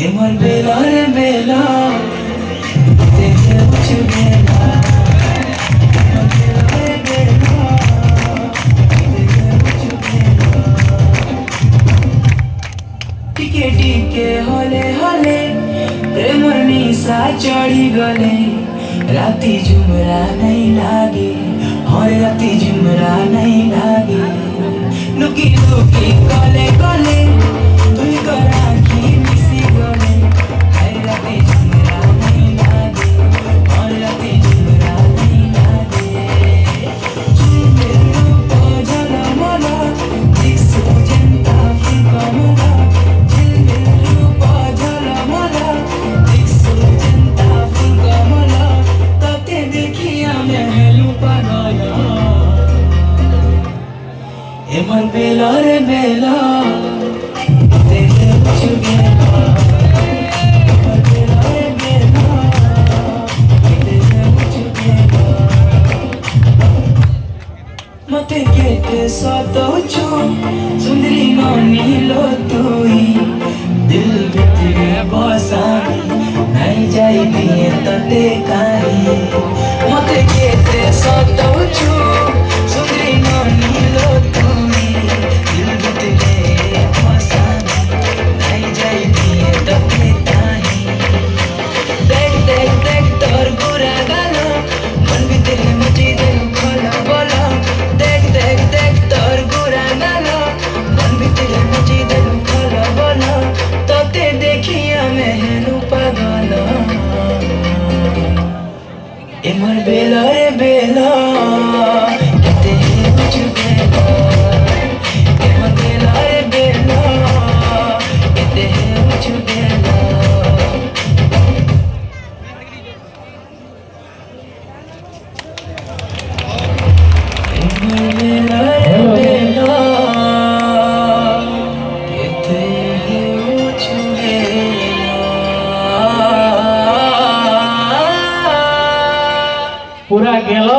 এমন বেলা রে বেলা দেখে বুঝু বেলা এমন বেলা রে বেলা দেখে বুঝু বেলা টিকে টিকে হলে হলে প্রেমর নিশা চढ़ी गले राती झुमरा नहीं लागे और राती झुमरा नहीं लागे लुकी लुकी कले कले तुई करा की मिसी गले हर राती झुमरा नहीं लागे और राती झुमरा नहीं लागे झुमरू को झलमला दिसु जनता की कमला झुमरू को झलमला दिसु जनता की कमला तते देखिया मैं हेलू पागला एमन बेला रे बेला तेरे बुझ गेला एमन बेला रे बेला तेरे बुझ गेला मते केते सतो छु सुंदरी नानी लो तुई दिल भितरे बसानी नहीं जाई दिए तते काहे मते केते सतो छु सुंदरी नानी लो तुई दिल भितरे बसानी नहीं जाई दिए तते काहे देख देख देख तोर गुरा गालो मन भितरे मची देलु खोला बोला देख देख देख तोर गुरा गालो मन भितरे मची देलु खोला बोला तते देखिया मैं हेलू पागला एमन बेला रे बेला कहते हैं कुछ बेला एमन बेला रे बेला कहते हैं कुछ बेला एमन बेला रे बेला कहते हैं कुछ बेला पूरा गेलो